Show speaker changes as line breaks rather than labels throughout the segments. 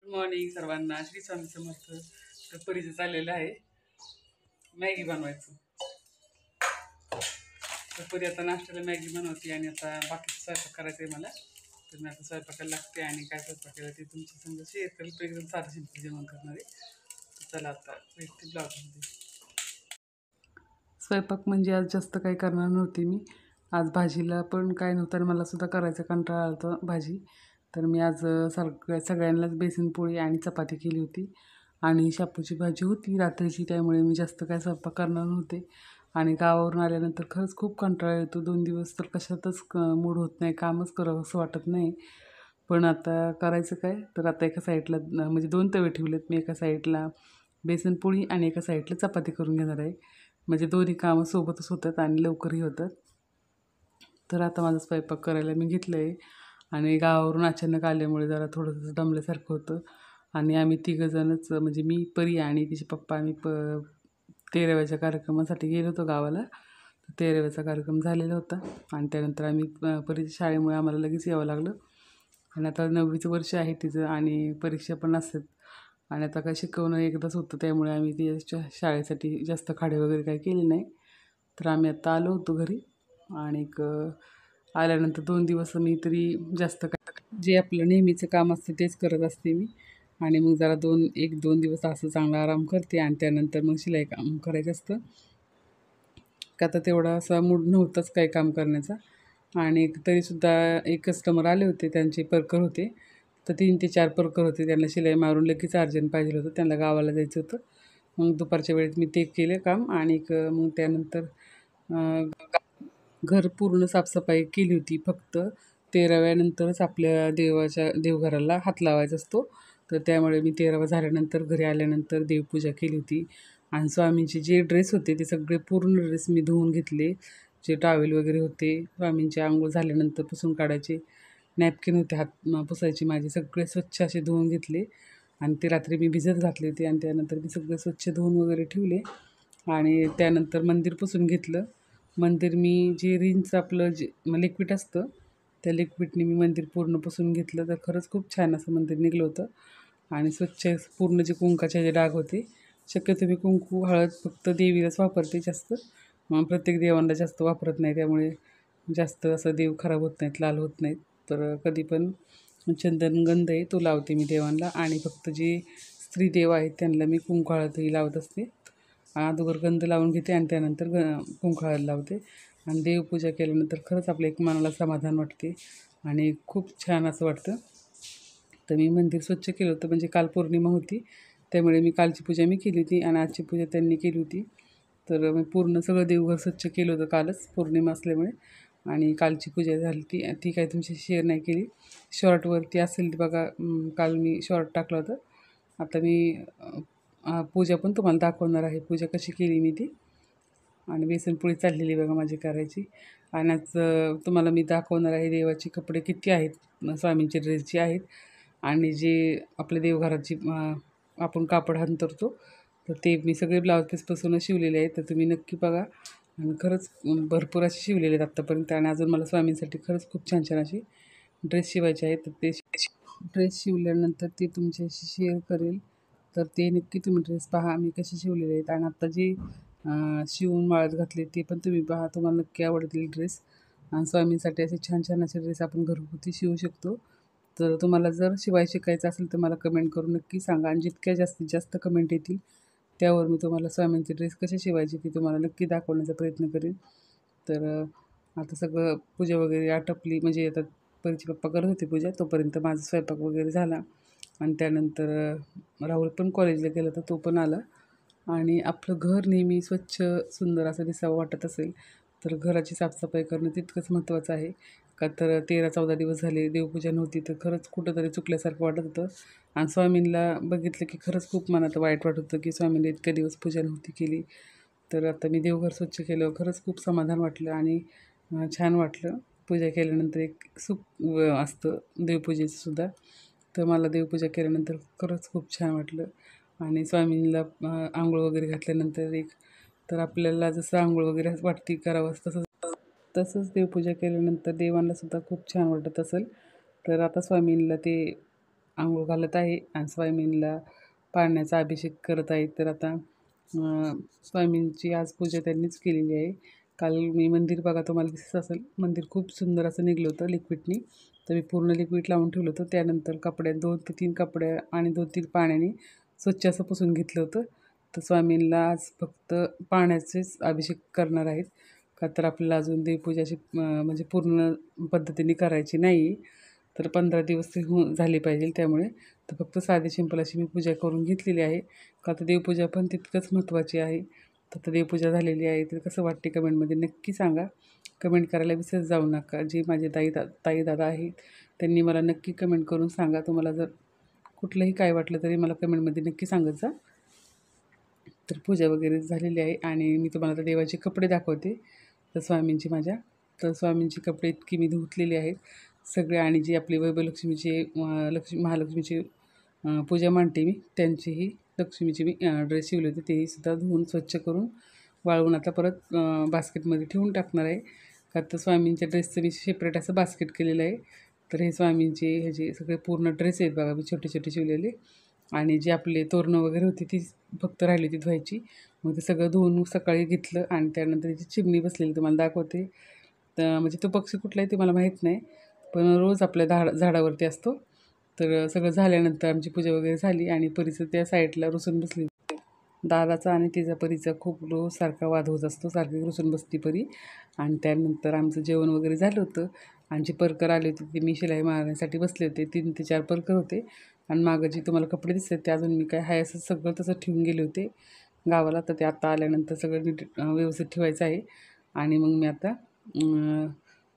Good morning सर्वांना. श्री स्वामी समर्थ. तर परीचं चाललेलं आहे मॅगी बनवायचं. तर परी आता नाश्त्याला मॅगी बनवते आणि आता बाकीचं स्वयंपाक करायचं आहे मला. तर मी आता स्वयंपाकाला लागते आणि काय स्वयंपाक केला ते तुमच्या समजा शेअर करेल. तर एकदम साधं सिंपल जेवण करणार आहे. तर चला आता भेटते ब्लॉगमध्ये. स्वयंपाक म्हणजे आज जास्त काही करणार नव्हती मी. आज भाजीला पण काय नव्हतं आणि मला सुद्धा करायचा कंटाळा आला होता भाजी. तर मी आज सगळ्यांनाच बेसन पोळी आणि चपाती केली होती आणि शापूची भाजी होती रात्रीची. त्यामुळे मी जास्त काय स्वयंपाक करणार नव्हते. आणि गावावरून आल्यानंतर खरंच खूप कंटाळा येतो. 2 दिवस तर कशातच मूड होत नाही, कामच करावं असं वाटत नाही. पण आता करायचं काय, तर आता एका साईडला म्हणजे 2 तवे ठेवलेत मी. एका साईडला बेसन पोळी आणि एका साईडला चपाती करून घेणार आहे. म्हणजे दोन्ही कामं सोबतच होतात आणि लवकरही होतात. तर आता माझा स्वयंपाक करायला मी घेतलं आहे आणि गावावरून अचानक आल्यामुळे जरा थोडंसं दमल्यासारखं होतं. आणि आम्ही तिघंजणच म्हणजे मी, परी आणि तिचे पप्पा आम्ही तेराव्याच्या कार्यक्रमासाठी गेलो होतो गावाला. तर तेराव्याचा कार्यक्रम झालेला होता आणि त्यानंतर आम्ही परीच्या शाळेमुळे आम्हाला लगेच यावं लागलं. आणि आता 9वीचं वर्ष आहे तिचं आणि परीक्षा पण असतात आणि आता काय शिकवणं एकदाच होतं. त्यामुळे आम्ही तिच्या शाळेसाठी जास्त खाडे वगैरे काही केले नाही. तर आम्ही आत्ता आलो होतो घरी आणि आल्यानंतर 2 दिवस मी तरी जास्त काय जे आपलं नेहमीचं काम असते तेच करत असते मी. आणि मग जरा 1-2 दिवस असं चांगला आराम करते आणि त्यानंतर मग शिलाई काम करायचं असतं. का तर तेवढा असा मूड नव्हताच काही काम करण्याचा. आणि तरीसुद्धा एक कस्टमर आले होते, त्यांचे परकर होते. तर 3 ते 4 परकर होते. त्यांना शिलाई मारून लगेच अर्जंट पाहिजे होतं. त्यांना गावाला जायचं होतं. मग दुपारच्या वेळेत मी ते केलं काम आणि मग त्यानंतर घर पूर्ण साफसफाई केली होती. फक्त 13व्यानंतरच आपल्या देवघराला हात लावायचा असतो. तर त्यामुळे मी 13वा झाल्यानंतर घरी आल्यानंतर देवपूजा केली होती. आणि स्वामींचे जे ड्रेस होते ते सगळे पूर्ण ड्रेस मी धुवून घेतले. जे टॉवेल वगैरे होते स्वामींचे अंघोळ झाल्यानंतर पुसून काढायचे, नॅपकिन होते हात पुसायचे माझे, सगळे स्वच्छ असे धुवून घेतले. आणि ते रात्री मी भिजत घातले होते आणि त्यानंतर मी सगळे स्वच्छ धुवून वगैरे ठेवले. आणि त्यानंतर मंदिर पुसून घेतलं. मंदिर मी जे रिनचं आपलं जे लिक्विड असतं त्या लिक्विडने मी मंदिर पूर्ण पुसून घेतलं. तर खरंच खूप छान असं मंदिर निघलं होतं. आणि स्वच्छ पूर्ण जे कुंकाचे जे डाग होते, शक्यतो मी कुंकू हळद फक्त देवीलाच वापरते जास्त. मग प्रत्येक देवांना जास्त वापरत नाही, त्यामुळे जास्त असं देव खराब होत नाहीत, लाल होत नाहीत. तर कधी पण चंदनगंध आहे तो लावते मी देवांना. आणि फक्त जे स्त्री देव आहेत त्यांना मी कुंकू हळदही लावत असते. अगोदर गंध लावून घेते आणि त्यानंतर कुंकू हळद लावते. आणि देवपूजा केल्यानंतर खरंच आपल्या एक मनाला समाधान वाटते आणि खूप छान असं वाटतं. तर मी मंदिर स्वच्छ केलं होतं, म्हणजे काल पौर्णिमा होती त्यामुळे मी कालची पूजा मी केली होती आणि आजची पूजा त्यांनी केली होती. तर मी पूर्ण सगळं देवघर स्वच्छ केलं होतं कालच पौर्णिमा असल्यामुळे. आणि कालची पूजा झाली ती काही तुमची शेअर नाही केली. शॉर्टवरती असेल ती बघा, काल मी शॉर्ट टाकलं होतं. आता मी पूजा पण तुम्हाला दाखवणार आहे, पूजा कशी केली मी ती. आणि बेसनपोळी चाललेली बघा माझी करायची. आणि आज तुम्हाला मी दाखवणार आहे देवाचे कपडे किती आहेत, स्वामींचे ड्रेस जे आहेत आणि जे आपल्या देवघराची आपण कापड अंतरतो तर ते मी सगळे ब्लाऊज पीसपासूनच शिवलेले आहेत. तर तुम्ही नक्की बघा. आणि खरंच भरपूर असे शिवलेले आहेत आत्तापर्यंत. आणि अजून मला स्वामींसाठी खरंच खूप छान छान असे ड्रेस शिवायचे आहेत. तर ते ड्रेस शिवल्यानंतर ते तुमच्याशी शेअर करेल. तर ते नक्की तुम्ही ड्रेस पहा मी कसे शिवलेले आहेत. आणि आत्ता जे शिवून वाळत घातले ते पण तुम्ही पहा, तुम्हाला नक्की आवडतील ड्रेस. आणि स्वामींसाठी असे छान छान असे ड्रेस आपण घरगुती शिवू शकतो. तर तुम्हाला जर शिवाय शिकायचं असेल तर मला कमेंट करून नक्की सांगा. आणि जितक्या जास्तीत जास्त कमेंट येतील त्यावर मी तुम्हाला स्वामींचे ड्रेस कसे शिवायचे ते तुम्हाला नक्की दाखवण्याचा प्रयत्न करेन. तर आता सगळं पूजा वगैरे आटपली, म्हणजे आता परीचे पप्पा करत होते पूजा, तोपर्यंत माझा स्वयंपाक वगैरे झाला. आणि त्यानंतर राहुल पण कॉलेजला गेला तर तो पण आला. आणि आपलं घर नेहमी स्वच्छ सुंदर असं दिसावं वाटत असेल तर घराची साफसफाई करणं तितकंच महत्त्वाचं आहे. का तर 13-14 दिवस झाले देवपूजा नव्हती तर खरंच कुठंतरी चुकल्यासारखं वाटत होतं. आणि स्वामींना बघितलं की खरंच खूप मनात वाईट वाटत होतं की स्वामींनी इतके दिवस पूजा नव्हती केली. तर आता मी देवघर स्वच्छ केलं, खरंच खूप समाधान वाटलं आणि छान वाटलं. पूजा केल्यानंतर एक सुख असतं देवपूजेचंसुद्धा. तर मला देवपूजा केल्यानंतर खरंच खूप छान वाटलं. आणि स्वामींना आंघोळ वगैरे घातल्यानंतर तर आपल्याला जसं आंघोळ वगैरे वाटते करावं तसंच देवपूजा केल्यानंतर देवांनासुद्धा खूप छान वाटत असेल. तर आता स्वामींना ते आंघोळ घालत आहे आणि स्वामींना पाण्याचा अभिषेक करत आहे. तर आता स्वामींची आज पूजा त्यांनीच केलेली आहे. काल मी मंदिर बघा तुम्हाला दिसत असेल, मंदिर खूप सुंदर असं निघलं होतं लिक्विडनी. तर मी पूर्ण लिक्विड लावून ठेवलं होतं. त्यानंतर कपड्यात 2 ते 3 कपड्या आणि 2-3 पाण्याने स्वच्छ असं पुसून घेतलं होतं. तर स्वामींना आज फक्त पाण्याचेच अभिषेक करणार आहेत. का तर आपल्याला अजून देवपूजाची म्हणजे पूर्ण पद्धतीने करायची नाही. तर 15 दिवस ते झाले पाहिजे. त्यामुळे तर फक्त साधी सिंपल अशी मी पूजा करून घेतलेली आहे. का तर देवपूजा पण तितकंच महत्त्वाची आहे. तर आता देवपूजा झालेली आहे. तर कसं वाटते कमेंटमध्ये नक्की सांगा. कमेंट करायला विसरत जाऊ नका. जे माझे ताई दादा आहेत त्यांनी मला नक्की कमेंट करून सांगा. तुम्हाला जर कुठलंही काय वाटलं तरी मला कमेंटमध्ये नक्की सांगत जा. तर पूजा वगैरे झालेली आहे आणि मी तुम्हाला आता देवाचे कपडे दाखवते. तर स्वामींची माझ्या तर स्वामींची कपडे इतकी मी धुतलेली आहेत सगळे आणि जी आपली वैभवलक्ष्मीची महालक्ष्मीची पूजा मांडते मी त्यांचीही लक्ष्मीची मी ड्रेस शिवले होते तेही सुद्धा धुवून स्वच्छ करून वाळवून आता परत बास्केटमध्ये ठेवून टाकणार आहे. का तर स्वामींच्या ड्रेसचं मी सेपरेट असं बास्केट केलेलं आहे. तर हे स्वामींचे ह्याचे सगळे पूर्ण ड्रेस आहेत बघा मी छोटे छोटे शिवलेले आणि जे आपले तोरणं वगैरे होती ती फक्त राहिली होती धुवायची. मग ते सगळं धुवून सकाळी घेतलं आणि त्यानंतर त्याची चिमणी बसलेली तुम्हाला दाखवते. तर म्हणजे तो पक्षी कुठला आहे ते मला माहीत नाही, पण रोज आपल्या झाडावरती असतो. तर सगळं झाल्यानंतर आमची पूजा वगैरे झाली आणि परीचं त्या साईडला रुसून बसली. दादाचा आणि तिचा परीचा खूप रोज सारखा वाद होत असतो, सारखी रुसून बसती परी. आणि त्यानंतर आमचं जेवण वगैरे झालं होतं आणि जे परकर आले होते ते मी शिलाई मारण्यासाठी बसले होते. 3 ते 4 परकर होते आणि मागं जे तुम्हाला कपडे दिसतात ते अजून मी काय आहे असं सगळं तसं ठेवून गेले होते गावाला. तर ते आता आल्यानंतर सगळं नीट व्यवस्थित ठेवायचं आहे. आणि मग मी आता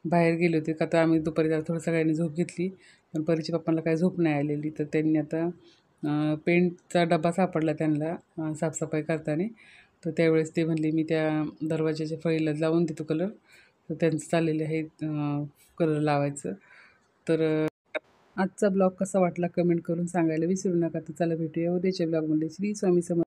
बाहेर गेले होते का तर आम्ही दुपारी जरा थोडं सगळ्यांनी झोप घेतली, पण परीच्या पप्पांना काही झोप नाही आलेली. तर त्यांनी आता पेंटचा डबा सापडला त्यांना साफसफाई करताना. तर त्यावेळेस ते म्हणले मी त्या दरवाजाच्या फळीला लावून देतो कलर. तर त्यांचं चाललेलं आहे कलर लावायचं. तर आजचा ब्लॉग कसा वाटला कमेंट करून सांगायला विसरू नका. तर चला भेटूया उद्याच्या ब्लॉगमध्ये. श्री स्वामी समर्थ.